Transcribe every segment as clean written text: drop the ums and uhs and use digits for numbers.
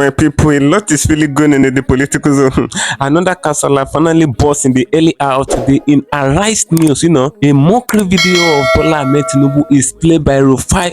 my people, a lot is really going on in the political zone. Another casala finally burst in the early hour today in Arise News. A mockery video of Bola Ahmed Tinubu is played by Rufai,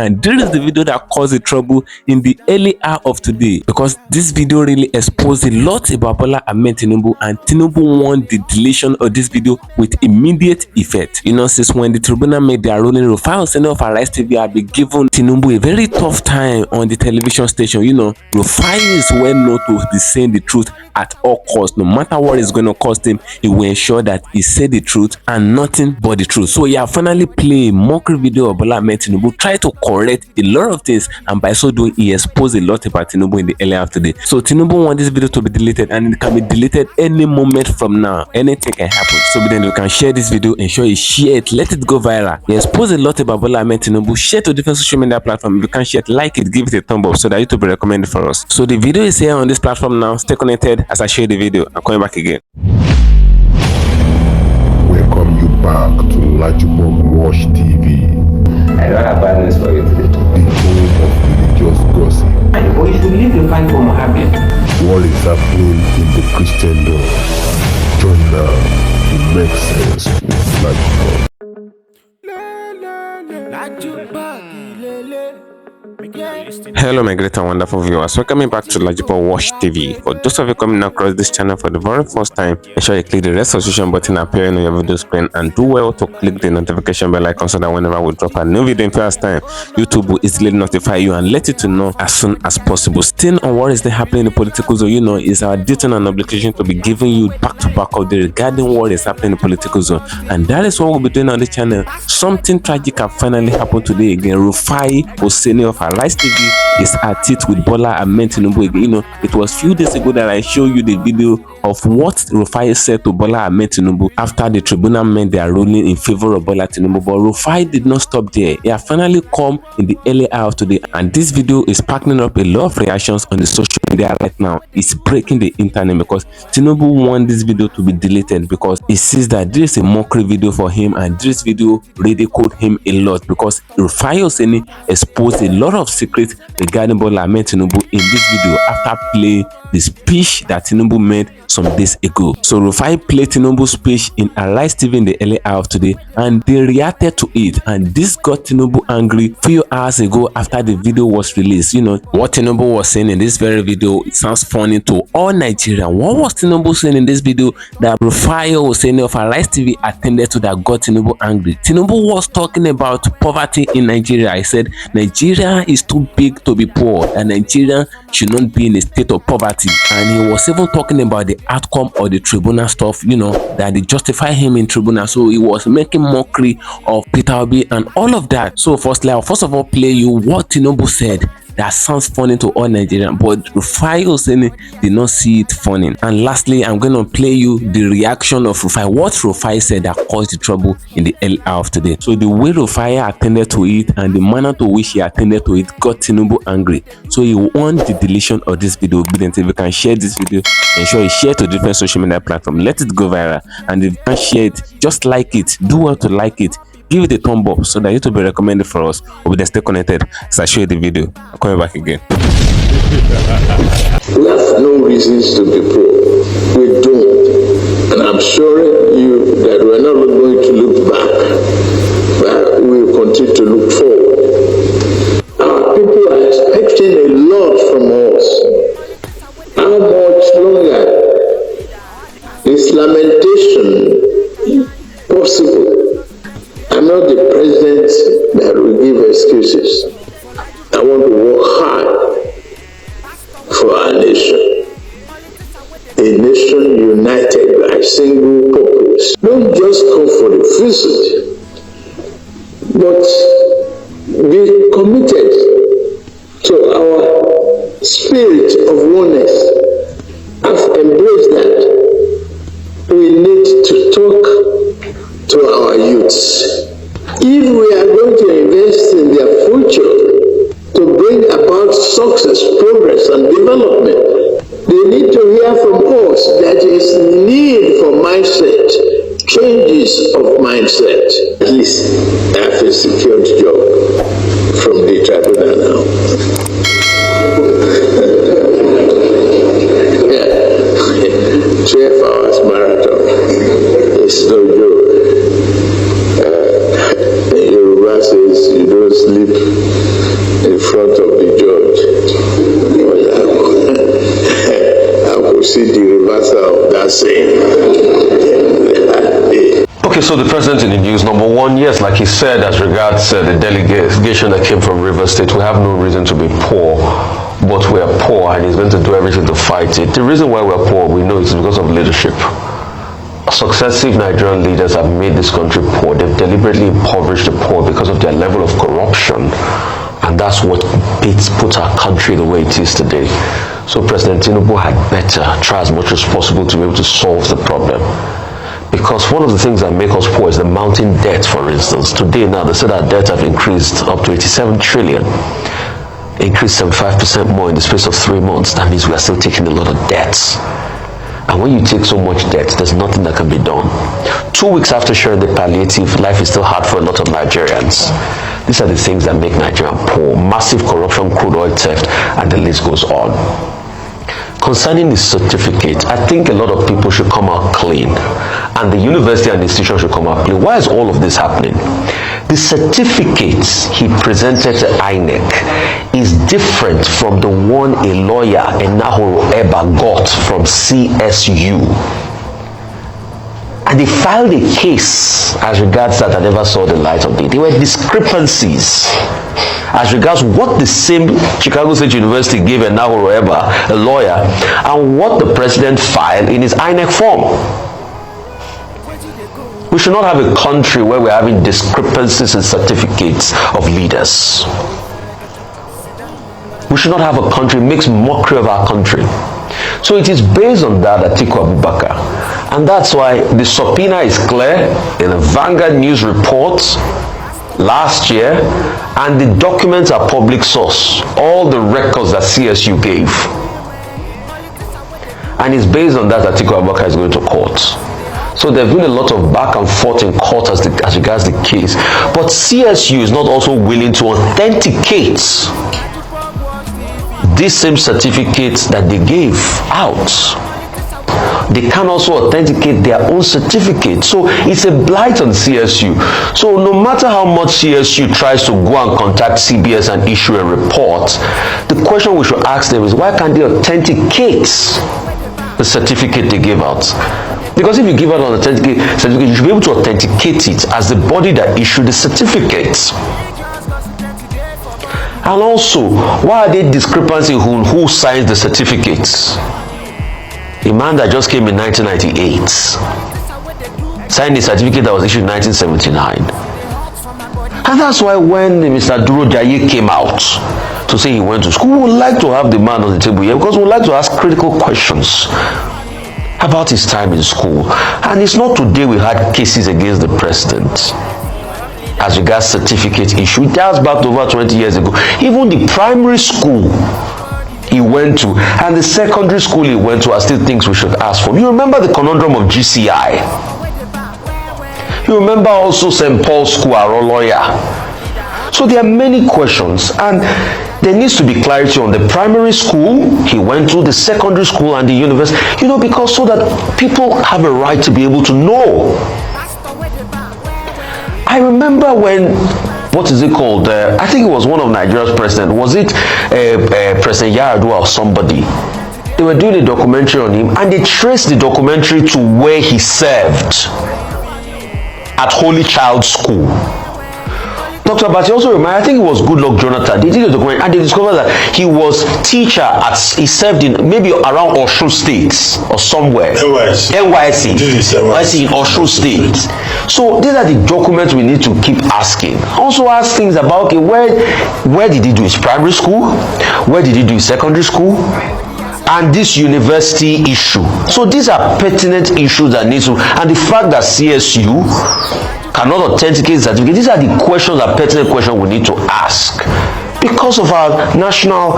and this is the video that caused the trouble in the early hour of today, because this video really exposed a lot about Bola Ahmed Tinubu, and Tinubu won the deletion of this video with immediate effect. Since when the tribunal made their ruling, Rufai of Arise TV had been given Tinubu a very tough time on the television station. Rufai is well known to be saying the truth at all costs. No matter what is going to cost him, he will ensure that he said the truth and nothing but the truth. So finally play a mockery video of Bola Ahmed Tinubu, try to correct a lot of things, and by so doing he exposed a lot about Tinubu in the early after day. So Tinubu wants this video to be deleted, and it can be deleted any moment from now. Anything can happen. So then you can share this video, ensure you share it, let it go viral. He exposed a lot about Bola Ahmed Tinubu. Share to different social media platforms. If you can share it, like it, give it a thumb up so that YouTube will recommend it for us. So the video is here on this platform now. Stay connected as I share the video. I'm coming back again. Welcome you back to LAJUPOG TV. I don't have bad news for you today. The home of religious gossip. But you should leave the fight for Mohammed. What is happening in the Christendom? Join now to make sense with LAJUPOG. Hello my great and wonderful viewers, welcome back to Mocker.Y TV. For those of you coming across this channel for the very first time, ensure you click the red subscription button appearing on your video screen, and do well to click the notification bell icon so that whenever we drop a new video in first time, YouTube will easily notify you and let you to know as soon as possible. Still on what is happening in the political zone, is our duty and obligation to be giving you back to back update regarding what is happening in the political zone, and that is what we'll be doing on the channel. Something tragic has finally happened today again. Rufai of Arise TV is at it with Bola Ahmed Tinubu again. It was few days ago that I showed you the video of what Rufai said to Bola Ahmed Tinubu after the tribunal made their ruling in favor of Bola Tinubu. But Rufai did not stop there. He has finally come in the early hour of today, and this video is packing up a lot of reactions on the social media right now. It's breaking the internet because Tinubu wants this video to be deleted because he sees that this is a mockery video for him, and this video ridiculed him a lot because Rufai exposed a lot of secrets regarding Bola Ahmed Tinubu in this video after playing the speech that Tinubu made some days ago. So Rufai played Tinubu's speech in Arise TV in the early hour of today, and they reacted to it, and this got Tinubu angry few hours ago after the video was released. What Tinubu was saying in this very video, it sounds funny to all Nigerians. What was Tinubu saying in this video that Rufai of Arise TV attended to that got Tinubu angry? Tinubu was talking about poverty in Nigeria. I said Nigeria is too big to be poor, and Nigeria should not be in a state of poverty. And he was even talking about the outcome of the tribunal stuff, that they justify him in tribunal. So he was making mockery of Peter Obi and all of that. So first of all, play you what Tinubu said. That sounds funny to all Nigerians, but Rufai did not see it funny. And lastly, I'm going to play you the reaction of Rufai, what Rufai said that caused the trouble in the early hour of today. So the way Rufai attended to it and the manner to which he attended to it got Tinubu angry. So he wants the deletion of this video. If you can share this video, ensure you share to different social media platforms. Let it go viral. And if you can share it, just like it. Do well to like it. Give it a thumb up so that it will be recommended for us. We'll be stay connected as I show you the video. I'm coming back again. We have no reasons to be poor. We don't. And I'm assuring you that we're not going to look back, but we will continue to look forward. Our people are expecting a lot from us. How much longer is lamentation possible? I'm not the president that will give excuses. I want to work hard for our nation. A nation united by a single purpose. Don't just come for the visit, but be committed to our spirit of oneness. I've embraced that. We need to talk to our youths. If we are going to invest in their future to bring about success, progress, and development, they need to hear from us that there is need for mindset, changes of mindset. At least I have a secured job from the tribunal now. So the president in the news, number one, yes, like he said, as regards the delegation that came from Rivers State, we have no reason to be poor, but we are poor, and he's going to do everything to fight it. The reason why we're poor, we know it's because of leadership. Successive Nigerian leaders have made this country poor. They've deliberately impoverished the poor because of their level of corruption, and that's what puts our country the way it is today. So President Tinubu had better try as much as possible to be able to solve the problem. Because one of the things that make us poor is the mounting debt, for instance. Today now, they said our debt have increased up to 87 trillion. Increased 75% more in the space of 3 months. That means we are still taking a lot of debts. And when you take so much debt, there's nothing that can be done. 2 weeks after sharing the palliative, life is still hard for a lot of Nigerians. These are the things that make Nigeria poor. Massive corruption, crude oil theft, and the list goes on. Concerning the certificate, I think a lot of people should come out clean, and the university and the institution should come out clean. Why is all of this happening? The certificate he presented to INEC is different from the one a lawyer, Mocker.Y, got from CSU. And they filed a case as regards that I never saw the light of day. There were discrepancies as regards what the same Chicago State University gave Mocker.Y, a lawyer, and what the president filed in his INEC form. We should not have a country where we're having discrepancies in certificates of leaders. We should not have a country that makes mockery of our country. So it is based on that Atiku Abubakar. And that's why the subpoena is clear in the Vanguard News report last year, and the documents are public source. All the records that CSU gave. And it's based on that Atiku Abubakar is going to court. So there's been a lot of back and forth in court as regards the case. But CSU is not also willing to authenticate these same certificates that they gave out. They can also authenticate their own certificate. So it's a blight on CSU. So no matter how much CSU tries to go and contact CBS and issue a report, the question we should ask them is, why can't they authenticate the certificate they gave out? Because if you give out an authenticate certificate, you should be able to authenticate it as the body that issued the certificate. And also, why are there discrepancies who signs the certificates? A man that just came in 1998 signed a certificate that was issued in 1979. And that's why when Mr. Duro Jaye came out to say he went to school, we would like to have the man on the table here, because we would like to ask critical questions about his time in school. And it's not today we had cases against the president as regards certificate issue. That was back to over 20 years ago. Even the primary school he went to and the secondary school he went to are still things we should ask for. You remember the conundrum of GCI. You remember also St. Paul's School, our lawyer. So there are many questions, and there needs to be clarity on the primary school he went to, the secondary school, and the university. You know, because so that people have a right to be able to know. I remember when, what is it called? I think it was one of Nigeria's president. Was it President Yaradua or somebody? They were doing a documentary on him, and they traced the documentary to where he served at Holy Child School. Dr. Abati also reminded, I think it was Goodluck Jonathan, they did a documentary and they discovered that he was teacher he served in maybe around Osun State or somewhere. NYC in Osun State. So these are the documents we need to keep asking. Also ask things about, okay, where did he do his primary school? Where did he do his secondary school? And this university issue. So these are pertinent issues that need to, and the fact that CSU cannot authenticate the certificate, these are the questions, that pertinent questions we need to ask because of our national,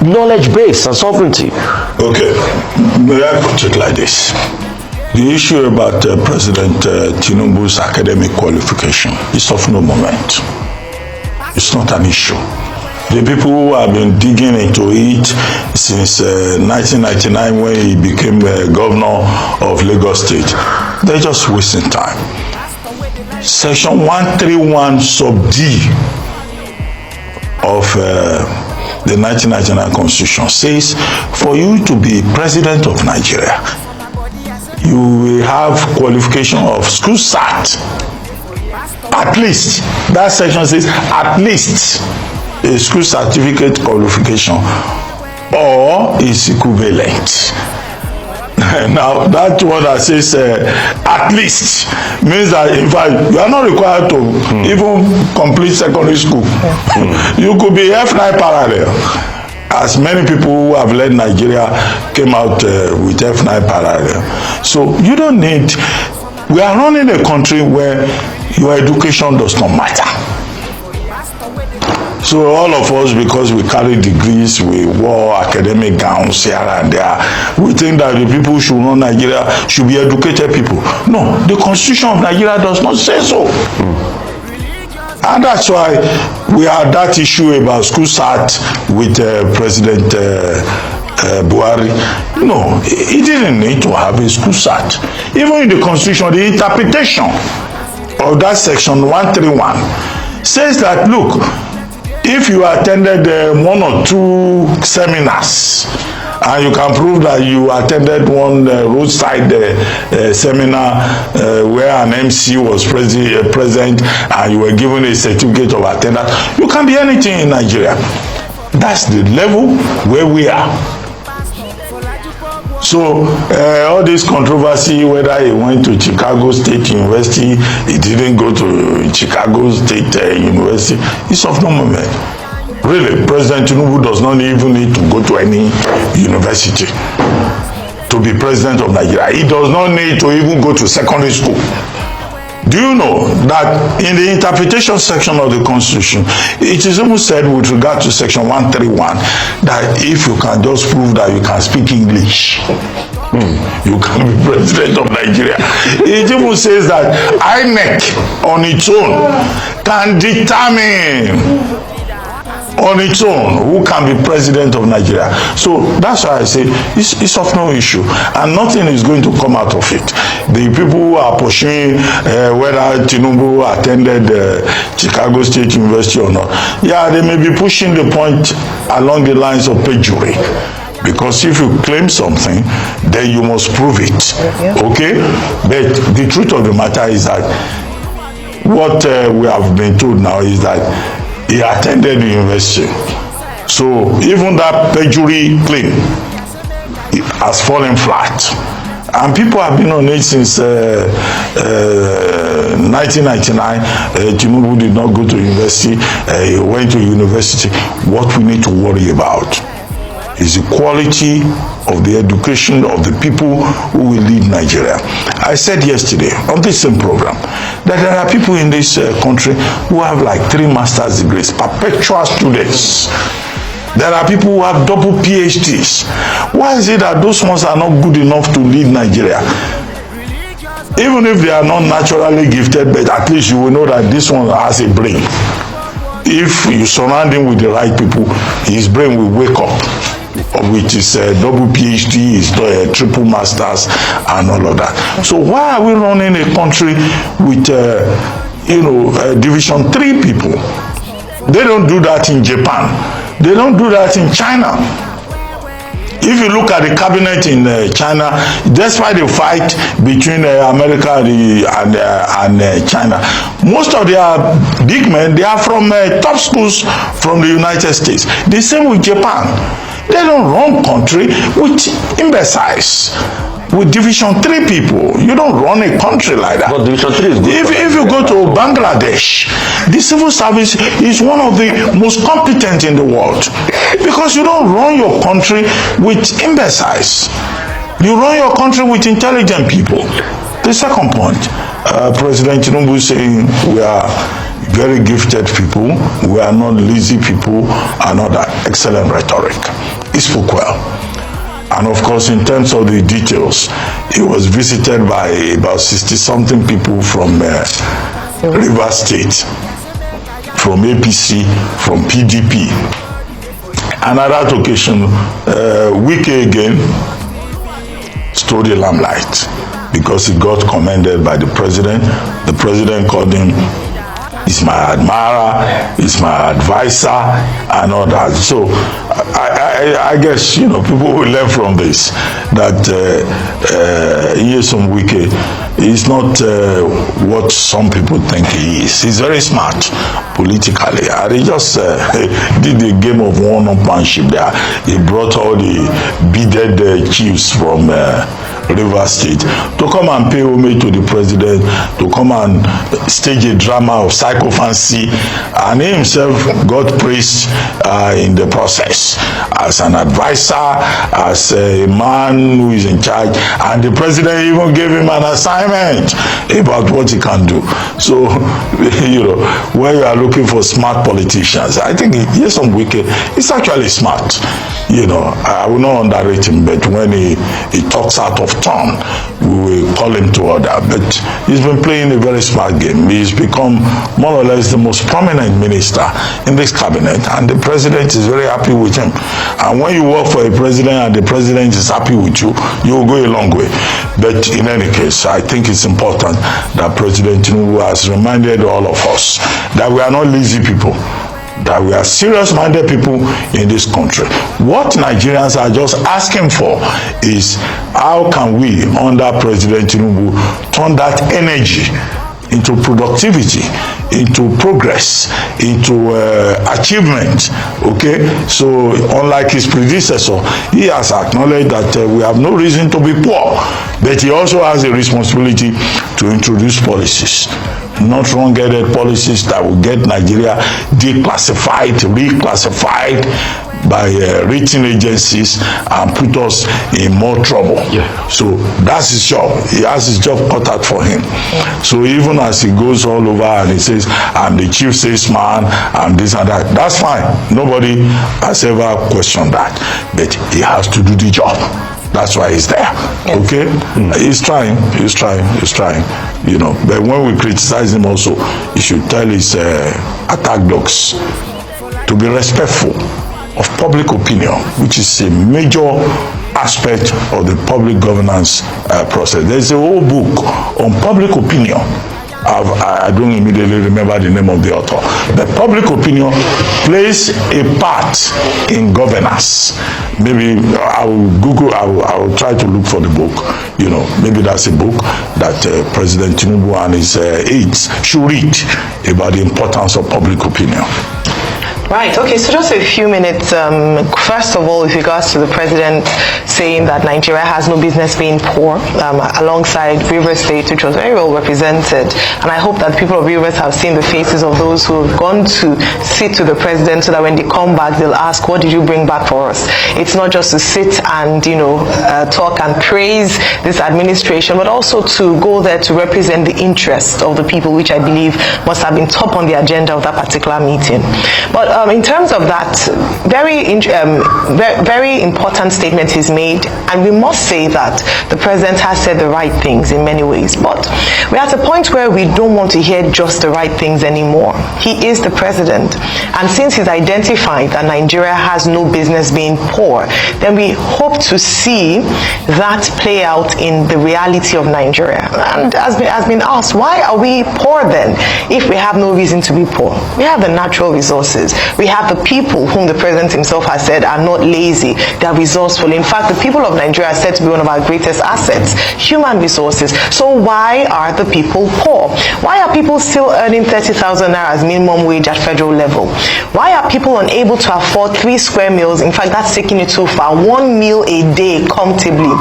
knowledge base and sovereignty. Okay, may I put it like this? The issue about President Tinubu's academic qualification is of no moment. It's not an issue. The people who have been digging into it since 1999 when he became governor of Lagos State, they're just wasting time. Section 131 sub D of the 1999 Constitution says for you to be president of Nigeria, you will have qualification of school cert. At least, that section says at least a school certificate qualification or its equivalent. Now that one that says at least means that in fact you are not required to even complete secondary school. You could be F9 parallel, as many people who have led Nigeria came out with F9 parallel. So you don't need, we are running a country where your education does not matter. So all of us, because we carry degrees, we wore academic gowns here and there, we think that the people who should run Nigeria should be educated people. No, the Constitution of Nigeria does not say so. And that's why we had that issue about school cert with President Buhari. No, he didn't need to have a school cert. Even in the Constitution, the interpretation of that section 131 says that, look, if you attended one or two seminars and you can prove that you attended one roadside seminar where an MC was present and you were given a certificate of attendance, you can be anything in Nigeria. That's the level where we are. So all this controversy, whether he went to Chicago State University, he didn't go to Chicago State University, it's of no moment. Really, President Tinubu does not even need to go to any university to be president of Nigeria. He does not need to even go to secondary school. Do you know that in the interpretation section of the Constitution, it is even said with regard to section 131 that if you can just prove that you can speak English, you can be president of Nigeria. It even says that INEC on its own can determine on its own who can be president of Nigeria. So that's why I say it's of no issue, and nothing is going to come out of it. The people who are pursuing whether Tinubu attended Chicago State University or not, yeah, they may be pushing the point along the lines of perjury. Because if you claim something, then you must prove it. Okay? But the truth of the matter is that what we have been told now is that he attended the university. So even that perjury claim has fallen flat. And people have been on it since 1999. Tinubu did not go to university. He went to university. What we need to worry about is the quality of the education of the people who will lead Nigeria. I said yesterday on this same program that there are people in this country who have like 3 master's degrees, perpetual students. There are people who have double PhDs. Why is it that those ones are not good enough to lead Nigeria? Even if they are not naturally gifted, but at least you will know that this one has a brain. If you surround him with the right people, his brain will wake up with his double PhD, his triple masters, and all of that. So why are we running a country with, Division 3 people? They don't do that in Japan. They don't do that in China. If you look at the cabinet in China, despite the fight between America and China, most of their big men, they are from top schools from the United States. The same with Japan. They don't run country with imbeciles, with Division 3 people. You don't run a country like that. But Division 3 is good. If you go to Bangladesh, the civil service is one of the most competent in the world, because you don't run your country with imbeciles. You run your country with intelligent people. The second point, President Tinubu is saying we are very gifted people, we are not lazy people, and all that. Excellent rhetoric. He spoke well. And of course, in terms of the details, he was visited by about 60-something people from River State, from APC, from PDP. And at that occasion, Wike again stole the limelight because he got commended by the president. The president called him, he's my admirer, he's my advisor, and all that. So I guess, you know, people will learn from this that Nyesom Wike is not what some people think he is. He's very smart politically. And he just did the game of one-upmanship there. He brought all the bearded chiefs from River State to come and pay homage to the president, to come and stage a drama of psychophancy, and he himself got praised in the process as an advisor, as a man who is in charge, and the president even gave him an assignment about what he can do. So, you know, when you are looking for smart politicians, I think Nyesom Wike is actually smart. You know, I will not underrate him, but when he talks out of turn, we will call him to order. But he's been playing a very smart game. He's become more or less the most prominent minister in this cabinet, and the president is very happy with him. And when you work for a president and the president is happy with you, you will go a long way. But in any case, I think it's important that President Tinubu has reminded all of us that we are not lazy people, that we are serious-minded people in this country. What Nigerians are just asking for is how can we, under President Tinubu, turn that energy into productivity, into progress, into achievement. Okay, so unlike his predecessor, he has acknowledged that we have no reason to be poor, but he also has a responsibility to introduce policies, not wrong-headed policies that will get Nigeria declassified, reclassified by rating agencies and put us in more trouble. Yeah. So that's his job. He has his job cut out for him. So even as he goes all over and he says, I'm the chief salesman, I'm this and that, that's fine. Nobody has ever questioned that. But he has to do the job. That's why he's there. Yes. Okay? He's trying, you know. But when we criticize him also, he should tell his attack dogs to be respectful of public opinion, which is a major aspect of the public governance process. There's a whole book on public opinion. I don't immediately remember the name of the author. But public opinion plays a part in governance. Maybe I will Google, I will try to look for the book. You know, maybe that's a book that President Tinubu and his aides should read about the importance of public opinion. Right, okay, so just a few minutes. First of all, with regards to the president saying that Nigeria has no business being poor, alongside Rivers State, which was very well represented. And I hope that people of Rivers have seen the faces of those who have gone to sit to the president so that when they come back, they'll ask, what did you bring back for us? It's not just to sit and, you know, talk and praise this administration, but also to go there to represent the interest of the people, which I believe must have been top on the agenda of that particular meeting. But in terms of that, very important statement he's made, and we must say that the president has said the right things in many ways, but we're at a point where we don't want to hear just the right things anymore. He is the president, and since he's identified that Nigeria has no business being poor, then we hope to see that play out in the reality of Nigeria. And as been asked, why are we poor then if we have no reason to be poor? We have the natural resources. We have the people whom the president himself has said are not lazy, they are resourceful. In fact, the people of Nigeria are said to be one of our greatest assets, human resources. So why are the people poor? Why are people still earning 30,000 naira as minimum wage at federal level? Why are people unable to afford 3 square meals? In fact, that's taking it too far. 1 meal a day comfortably.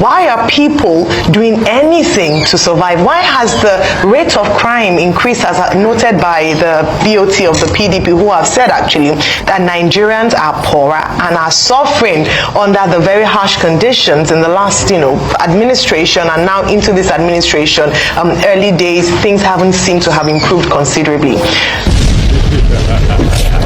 Why are people doing anything to survive? Why has the rate of crime increased, as noted by the BOT of the PDP, who have said actually that Nigerians are poorer and are suffering under the very harsh conditions in the last, you know, administration, and now into this administration, early days, things haven't seemed to have improved considerably.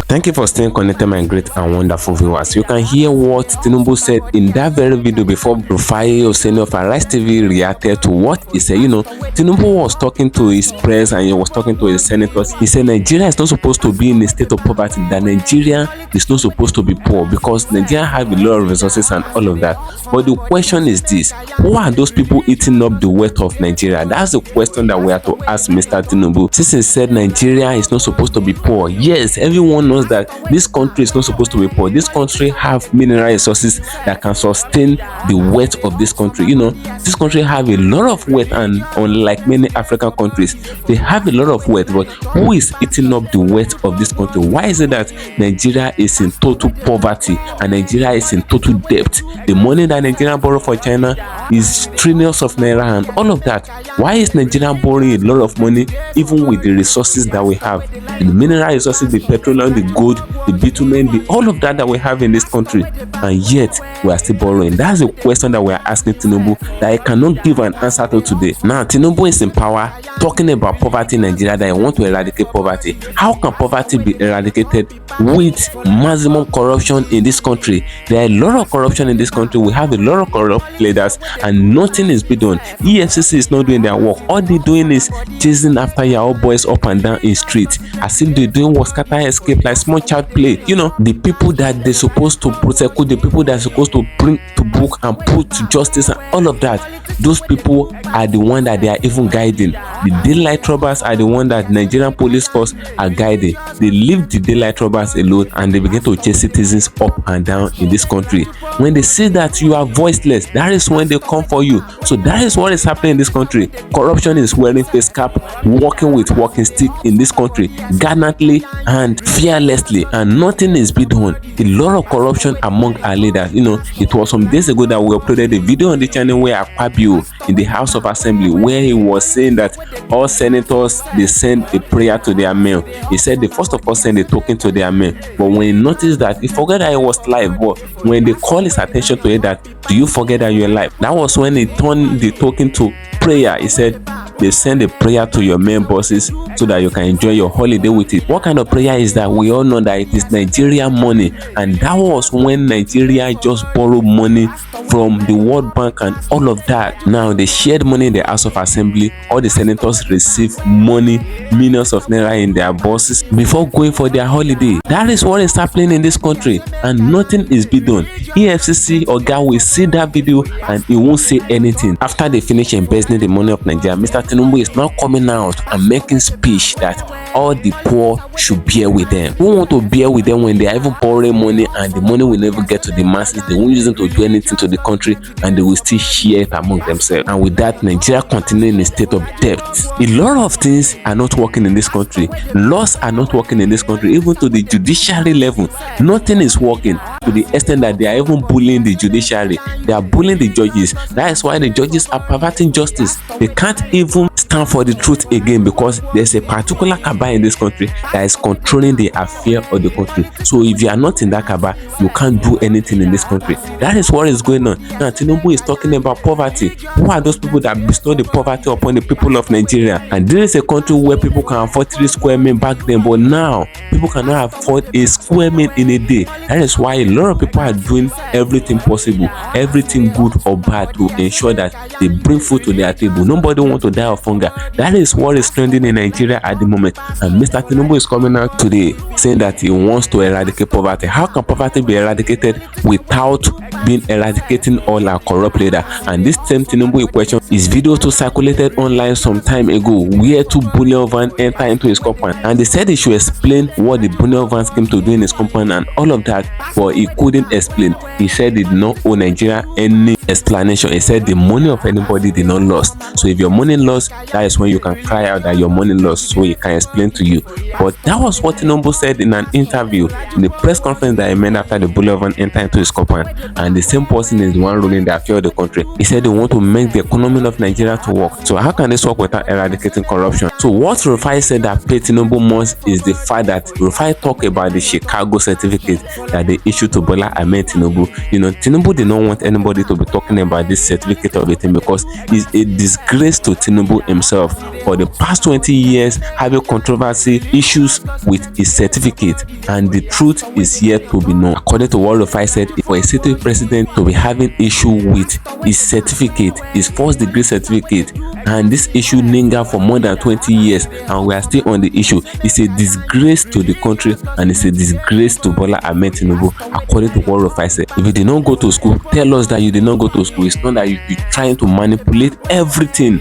Thank you for staying connected, my great and wonderful viewers. You can hear what Tinubu said in that very video before Rufai Oseni of Laju TV reacted to what he said. You know, Tinubu was talking to his press and he was talking to his senators. He said Nigeria is not supposed to be in a state of poverty, that Nigeria is not supposed to be poor because Nigeria has a lot of resources and all of that. But the question is this: who are those people eating up the wealth of Nigeria? That's the question that we have to ask Mr. Tinubu. Since he said Nigeria is not supposed to be poor, yes, everyone knows us that this country is not supposed to be poor. This country have mineral resources that can sustain the wealth of this country. You know, this country have a lot of wealth, and unlike many African countries, they have a lot of wealth. But who is eating up the wealth of this country? Why is it that Nigeria is in total poverty and Nigeria is in total debt? The money that Nigeria borrow for China is trillions of naira and all of that. Why is Nigeria borrowing a lot of money even with the resources that we have? The mineral resources, the petroleum, the gold, the bitumen, all of that we have in this country, and yet we are still borrowing. That's a question that we are asking Tinubu that I cannot give an answer to today. Now Tinubu is in power talking about poverty in Nigeria, that I want to eradicate poverty. How can poverty be eradicated with maximum corruption in this country? There are a lot of corruption in this country. We have a lot of corrupt leaders and nothing is being done. EFCC is not doing their work. All they're doing is chasing after your boys up and down in streets, as if they're doing what scatter escape like small child play. You know, the people that they're supposed to prosecute, the people that are supposed to bring to book and put to justice and all of that, those people are the one that they are even guiding. The daylight robbers are the one that Nigerian police force are guiding. They leave the daylight robbers alone and they begin to chase citizens up and down in this country. When they see that you are voiceless, that is when they come for you. So that is what is happening in this country. Corruption is wearing face cap, walking with walking stick in this country, gallantly and fearlessly, and nothing is being done. A lot of corruption among our leaders. You know, it was some days ago that we uploaded a video on the channel where Akpabio in the House of Assembly, where he was saying that all senators, they send a prayer to their mail. He said they first of all send a token to their mail, but when he noticed that, he forgot that he was live. But when they call his attention to it, that do you forget that you're live, that was when he turned the token to prayer. He said they send a prayer to your main bosses so that you can enjoy your holiday with it. What kind of prayer is that? We all know that it is Nigeria money, and that was when Nigeria just borrowed money from the World Bank and all of that. Now they shared money in the House of Assembly. All the senators receive money, millions of naira in their bosses before going for their holiday. That is what is happening in this country, and nothing is being done. EFCC Oga will see that video and he won't say anything. After they finish embezzling the money of Nigeria, Mr. Tinubu is now coming out and making speech that all the poor should bear with them. Who want to bear with them when they are even borrowing money and the money will never get to the masses? They won't use it to do anything to the country and they will still share it among themselves. And with that, Nigeria continuing in a state of debt. A lot of things are not working in this country. Laws are not working in this country, even to the judiciary level. Nothing is working, to the extent that they are even bullying the judiciary. They are bullying the judges. That is why the judges are perverting justice. They can't even stand for the truth again, because there's a particular cabal in this country that is controlling the affair of the country. So if you are not in that cabal, you can't do anything in this country. That is what is going on. Now Tinubu is talking about poverty. Who are those people that bestow the poverty upon the people of Nigeria? And this is a country where people can afford 3 square meals back then, but now people cannot afford a square meal in a day. That is why a lot of people are doing everything possible, everything good or bad, to ensure that they bring food to their table. Nobody wants to die of hunger. That is what is trending in Nigeria at the moment. And Mr. Tinubu is coming out today saying that he wants to eradicate poverty. How can poverty be eradicated without being eradicating all our corrupt leaders? And this same Tinubu question is video to circulated online some time ago, where 2 bullion vans enter into his compound, and they said he should explain what the bullion vans came to do in his compound and all of that, but he couldn't explain. He said he did not owe Nigeria any explanation. He said the money of anybody did not lost. So if your money lost, that is when you can cry out that your money lost, so he can explain to you. But that was what Tinubu said in an interview in the press conference that he made after the bullion van entered into his compound. And the same person is the one ruling the affair of the country. He said they want to make the economy of Nigeria to work. So how can this work without eradicating corruption? So what Rufai said that paid Tinubu most is the fact that Rufai talked about the Chicago certificate that they issued to Bola Ahmed Tinubu. You know, Tinubu did not want anybody to be talking about this certificate of the thing, because it's a disgrace to Tinubu himself. For the past 20 years, having controversy issues with his certificate, and the truth is yet to be known. According to what Rufai said, for a sitting president to be having issue with his certificate, his first degree certificate, and this issue linger for more than 20 years, and we are still on the issue, it's a disgrace to the country, and it's a disgrace to Bola Ahmed Tinubu, according to what Rufai said. If you did not go to school, tell us that you did not go to school. It's not that you're trying to manipulate everything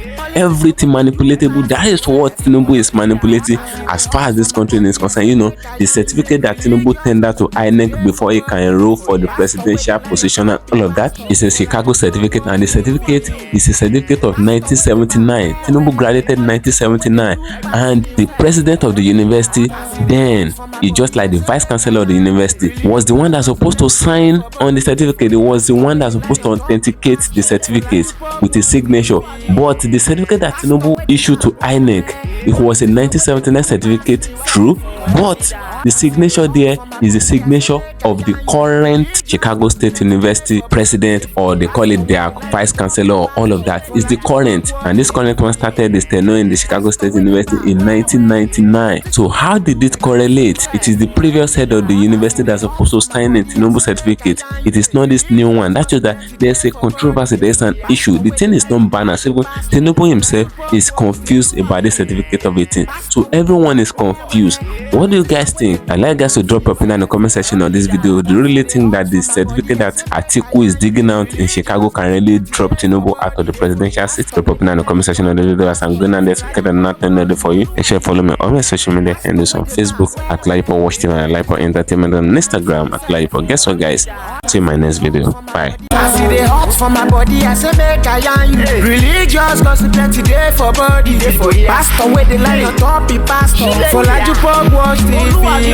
manipulatable. That is what Tinubu is manipulating as far as this country is concerned. You know, the certificate that Tinubu tendered to INEC before he can enroll for the presidential position and all of that is a Chicago certificate, and the certificate is a certificate of 1979. Tinubu graduated in 1979, and the president of the university then, he just like the vice chancellor of the university, was the one that's supposed to sign on the certificate. It was the one that's supposed to authenticate the certificate with a signature. But the certificate that Tinubu issued to INEC, it was a 1979 certificate, true, but the signature there is the signature of the current Chicago State University president, or they call it their vice chancellor, or all of that is the current. And this current one started this tenure in the Chicago State University in 1999. So how did it correlate? It is the previous head of the university that's supposed to sign a Tinubu certificate. It is not this new one. That shows that there's a controversy, there's an issue. The thing is not balanced. Even Tinubu himself is confused about the certificate of a thing. So everyone is confused. What do you guys think? I'd like guys to drop your opinion in the comment section on this video. Do you really think that the certificate that Atiku is digging out in Chicago can really drop Tinubu out of the presidential seat? Drop your opinion in the comment section on the video as I'm going on there to get nothing ready for you. Make sure you follow me on my social media handles on Facebook at LAJUPOG TV and LAJUPOG Entertainment, on Instagram at LAJUPOG. Guess what, guys? See you in my next video. Bye. I see the hot for my body, I say make I yarn you. Religious gossip plenty day for body. Pastor with the line on top, he pastor for LAJUPOG TV.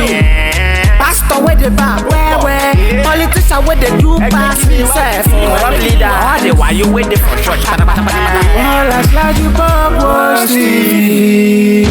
Pastor with the back, where politician with the do pass himself. Corrupt leader, all the while you waiting for church. All as LAJUPOG TV.